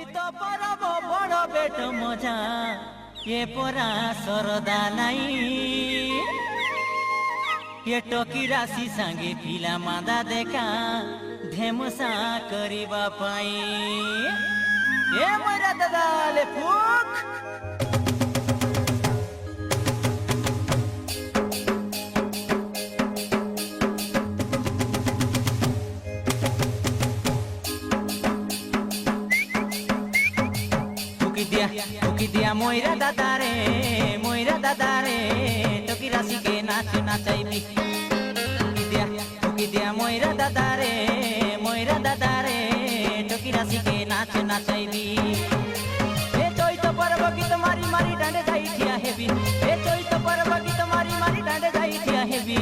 তো পরব বড় বেট মজা এ পরা সরদা নাই এ টকি রাশি সাঙ্গে পিলা মাদা দেখা ঢেমসা করিবা পাই এ মরা দাদালে ফুক ফুকি দিয়া ময়রা দাদারে টকি রাশিকে নাচ নাচাইবি ফুকি দিয়া ময়রা দাদারে টকি রাশিকে নাচ নাচাইবি এ চৈত পর্ব গীত মারি মারি ডাঁডে যাই ঠিয়া হেবি এ চৈত পর্ব গীত মারি মারি ডাঁডে যাই ঠিয়া হেবি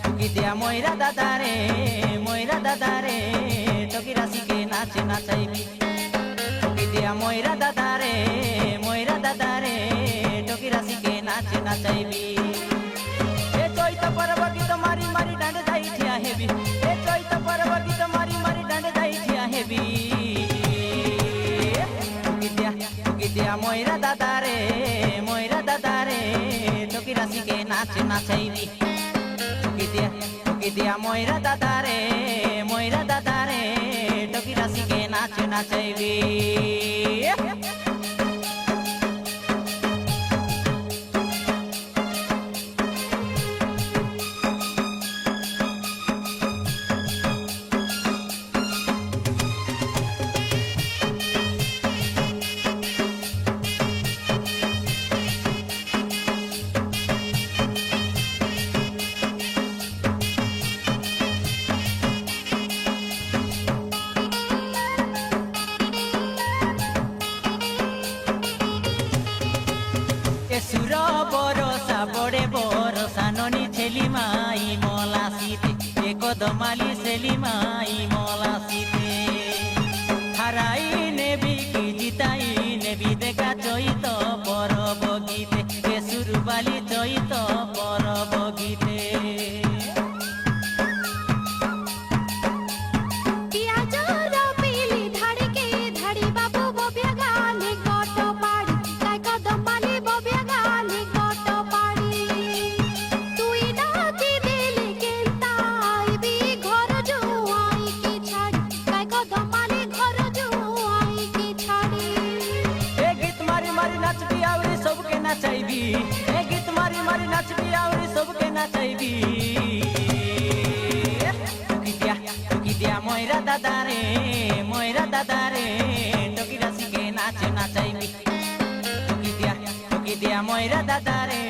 ফুকি দিয়া ময়রা দাদারে টকি রাশিকে নাচ নাচাইবি দিয়া ময়রা দাদারে টকি রাশিকে নাচ নাচাইবি এ চৈত পর্ব গীত মারি মারি ডাঁডে যাই ঠিয়া হেবি এ চৈত পর্ব গীত মারি মারি ডাঁডে যাই ঠিয়া হেবি ফুকি দিয়া ময়রা দাদারে টকি রাশিকে নাচ নাচাইবি ফুকি দিয়া ময়রা দাদারে টকি রাশিকে নাচ নাচাইবি সুর বরসা বড়ে বরসা ননি ছেলি মাই মলা শীতে এ কদমালি ছেলি মাই মলা শীতে হারাই নেবি কি জিতাই নেবি দেখা চৈত পরব গীতে এ সুরবালি চৈত পরব গীতে नाचाइबी ए गीत मारी मारी नाचबी आवरी सबके नाचाइबी टकी दिया मयरा दादारे टकी राशिके नाच नाचाइबी टकी दिया मयरा दादारे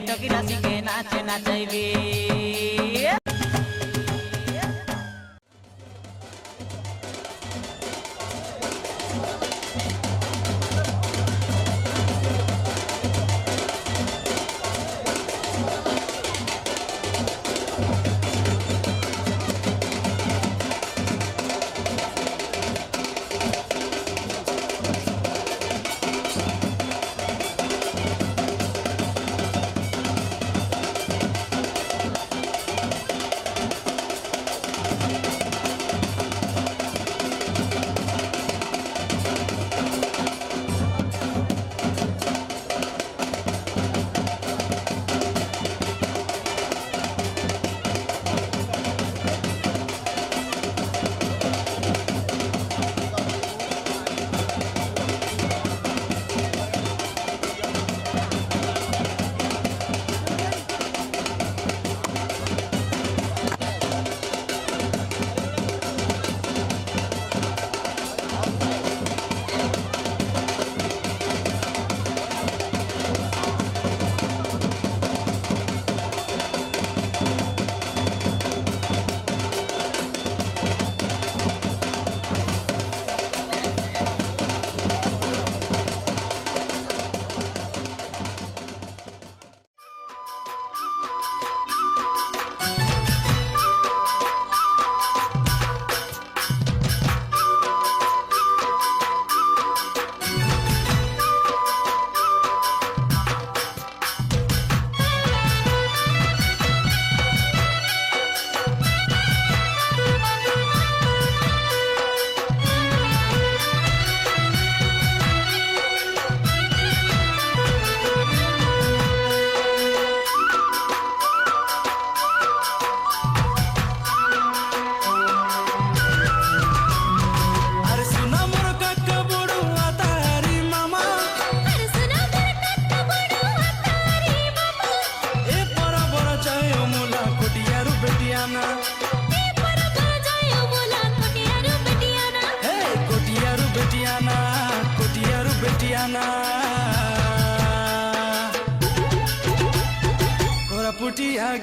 टकी राशिके नाच नाचाइबी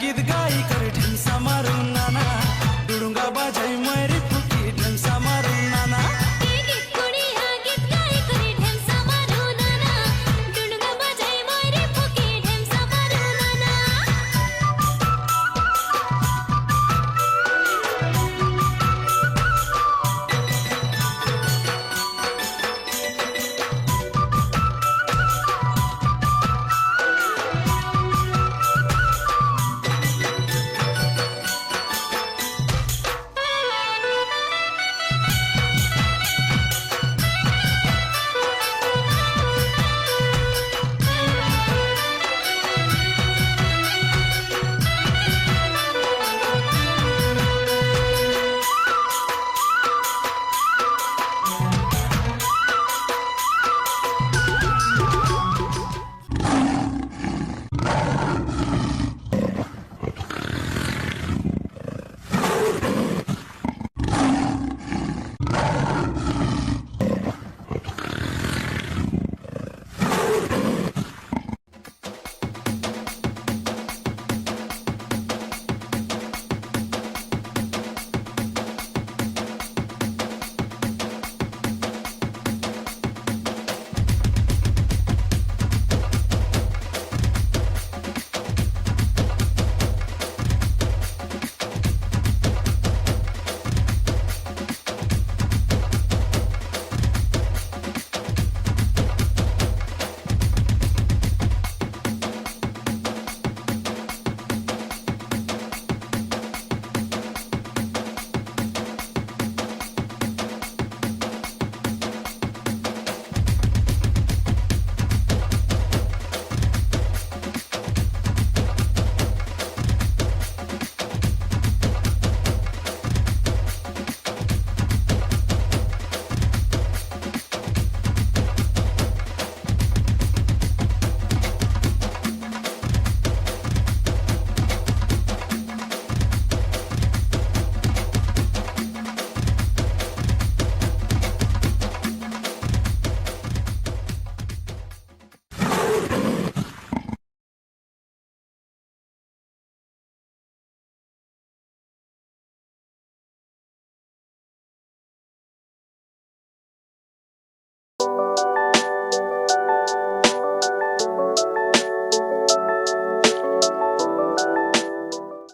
गीत गाई कर ढिसा मारू नाना डुडुंगा बजाई मर